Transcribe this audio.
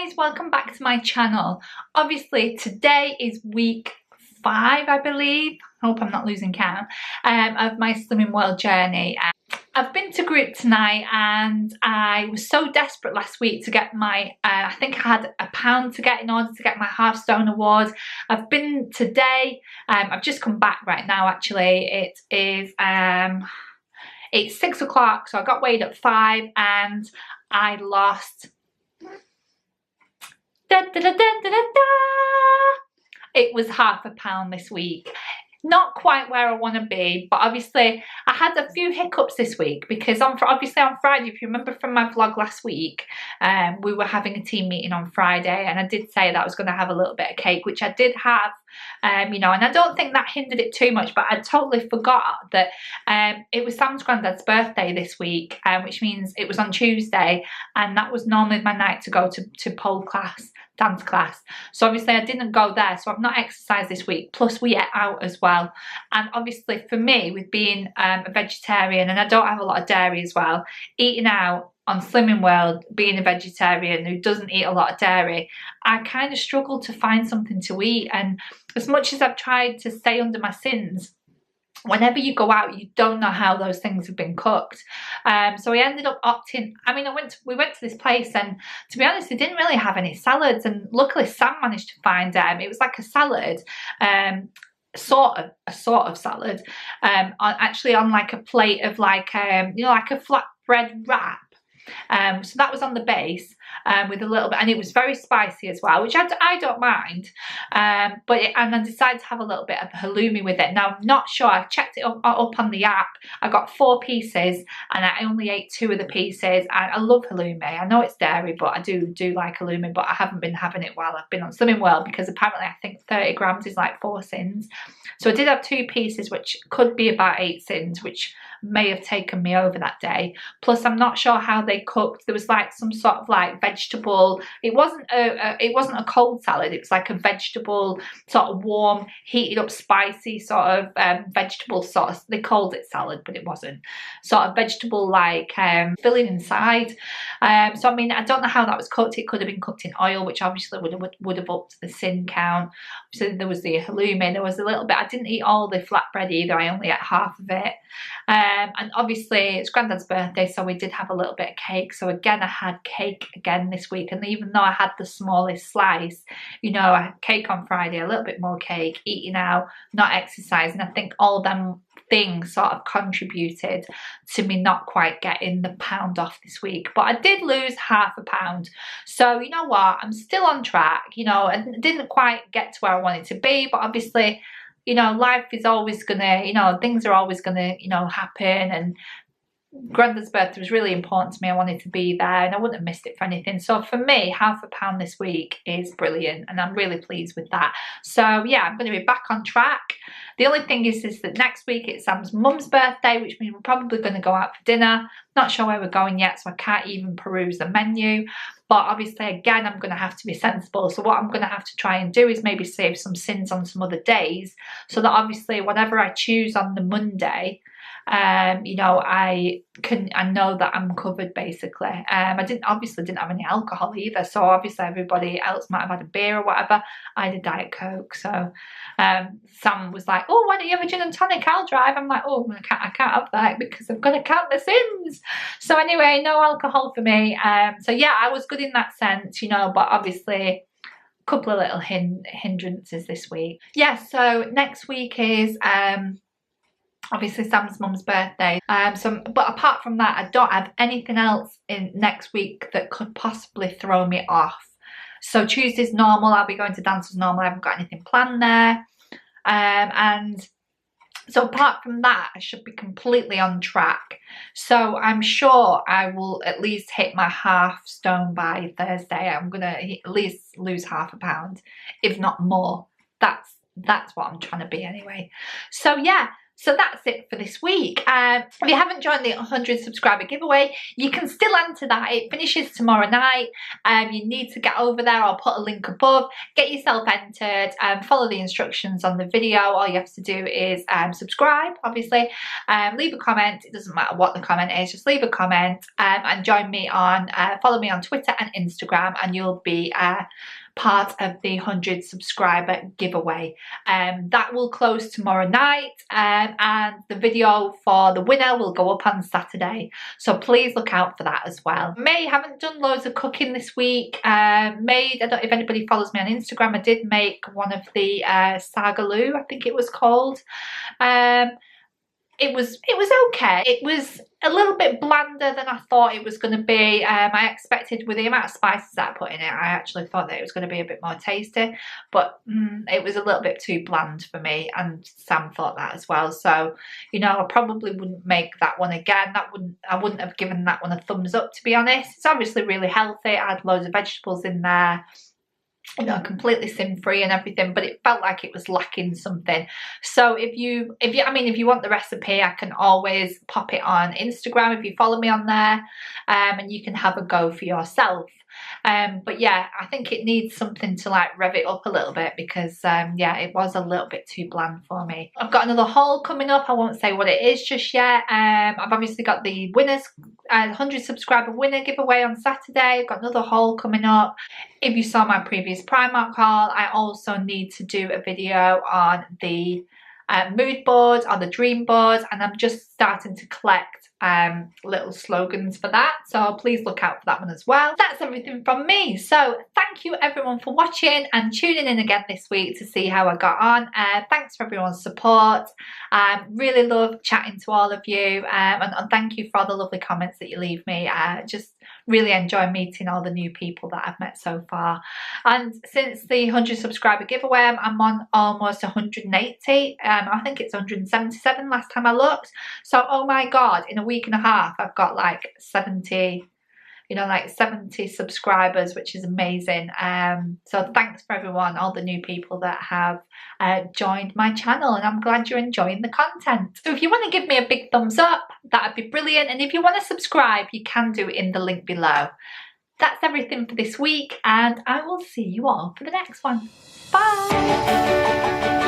guys, welcome back to my channel. Obviously today is week 5, I believe. I hope I'm not losing count of my Slimming World journey. I've been to group tonight and I was so desperate last week to get my, I think I had £1 to get in order to get my half stone award. I've been today, I've just come back right now actually. It is, it's 6 o'clock, so I got weighed at 5 and I lost, it was £0.5 this week. Not quite where I want to be, but obviously I had a few hiccups this week because obviously on Friday, if you remember from my vlog last week, we were having a team meeting on Friday and I did say that I was going to have a little bit of cake, which I did have, you know, and I don't think that hindered it too much, but I totally forgot that it was Sam's granddad's birthday this week, which means it was on Tuesday, and that was normally my night to go to pole class, dance class. So obviously I didn't go there, so I've not exercised this week, plus we ate out as well. And obviously for me, with being a vegetarian, and I don't have a lot of dairy as well, eating out on Slimming World, being a vegetarian who doesn't eat a lot of dairy, I kind of struggle to find something to eat. And as much as I've tried to stay under my sins, whenever you go out, you don't know how those things have been cooked. So I ended up opting, I mean, we went to this place and to be honest, they didn't really have any salads, and luckily Sam managed to find it was like a salad, sort of salad, actually on like a plate of like, you know, like a flatbread wrap. So that was on the base with a little bit, and it was very spicy as well, which I don't mind, and I decided to have a little bit of halloumi with it. Now I'm not sure, I checked it up on the app, I got 4 pieces and I only ate 2 of the pieces. I love halloumi, I know it's dairy, but I do like halloumi, but I haven't been having it while I've been on Slimming World because apparently I think 30 grams is like 4 sins. So I did have 2 pieces, which could be about 8 sins, which may have taken me over that day. Plus I'm not sure how they cooked. There was like some sort of like vegetable, it wasn't a cold salad, it was like a vegetable sort of warm, heated up spicy sort of vegetable sauce. They called it salad, but it wasn't. Sort of vegetable like filling inside. So I mean, I don't know how that was cooked. It could have been cooked in oil, which obviously would have upped the sin count. So there was the halloumi, there was a little bit, I didn't eat all the flatbread either, I only ate half of it. And obviously it's Granddad's birthday, so we did have a little bit of cake. So again, I had cake again this week, and even though I had the smallest slice, you know, I had cake on Friday, a little bit more cake, eating out, not exercising. I think all them things sort of contributed to me not quite getting the £1 off this week, but I did lose £0.5. So you know what, I'm still on track, you know, and didn't quite get to where I wanted to be, but obviously, you know, life is always gonna, you know, things are always gonna, you know, happen, and Granddad's birthday was really important to me. I wanted to be there and I wouldn't have missed it for anything. So for me, £0.5 this week is brilliant and I'm really pleased with that. So yeah, I'm going to be back on track. The only thing is that next week it's Sam's mum's birthday, which means we're probably going to go out for dinner. Not sure where we're going yet, so I can't even peruse the menu. But obviously, again, I'm going to have to be sensible. So what I'm going to have to try and do is maybe save some sins on some other days, so that obviously whatever I choose on the Monday, you know, I know that I'm covered basically. I obviously didn't have any alcohol either, so obviously everybody else might have had a beer or whatever. I had a Diet Coke. So Sam was like, oh, why don't you have a gin and tonic, I'll drive. I'm like, oh, I can't have that because I'm gonna count the sins. So anyway, no alcohol for me. So yeah, I was good in that sense, you know, but obviously couple of little hindrances this week. Yeah, so next week is obviously Sam's mum's birthday. But apart from that, I don't have anything else in next week that could possibly throw me off. So Tuesday's normal, I'll be going to dance as normal, I haven't got anything planned there. And so apart from that, I should be completely on track. So I'm sure I will at least hit my half stone by Thursday. I'm gonna at least lose £0.5, if not more. That's what I'm trying to be anyway. So yeah. So that's it for this week. If you haven't joined the 100 subscriber giveaway, you can still enter that. It finishes tomorrow night. You need to get over there. I'll put a link above. Get yourself entered and follow the instructions on the video. All you have to do is subscribe, obviously. Leave a comment. It doesn't matter what the comment is. Just leave a comment and join me on, follow me on Twitter and Instagram, and you'll be part of the 100 subscriber giveaway. That will close tomorrow night, and the video for the winner will go up on Saturday, so please look out for that as well. Haven't done loads of cooking this week. I don't know if anybody follows me on Instagram, I did make one of the sagaloo, I think it was called. It was okay. It was a little bit blander than I thought it was going to be. I expected, with the amount of spices that I put in it, I actually thought that it was going to be a bit more tasty, but it was a little bit too bland for me, and Sam thought that as well. So, you know, I probably wouldn't make that one again. I wouldn't have given that one a thumbs up, to be honest. It's obviously really healthy. I had loads of vegetables in there, you know, completely sin-free and everything, but it felt like it was lacking something. So if you want the recipe, I can always pop it on Instagram if you follow me on there, and you can have a go for yourself. But yeah, I think it needs something to like rev it up a little bit, because yeah, it was a little bit too bland for me. I've got another haul coming up. I won't say what it is just yet. I've obviously got the winners 100 subscriber winner giveaway on Saturday. I've got another haul coming up. If you saw my previous Primark haul, I also need to do a video on the mood board, on the dream board, and I'm just starting to collect little slogans for that, so please look out for that one as well. That's everything from me, so thank you everyone for watching and tuning in again this week to see how I got on. Thanks for everyone's support. Really love chatting to all of you, and thank you for all the lovely comments that you leave me. Just really enjoy meeting all the new people that I've met so far. And since the 100 subscriber giveaway, I'm on almost 180. I think it's 177 last time I looked. So oh my god, in a week and a half I've got like 70, you know, like 70 subscribers, which is amazing. So thanks for everyone, all the new people that have joined my channel, and I'm glad you're enjoying the content. So if you want to give me a big thumbs up, that'd be brilliant, and if you want to subscribe, you can do it in the link below. That's everything for this week, and I will see you all for the next one. Bye!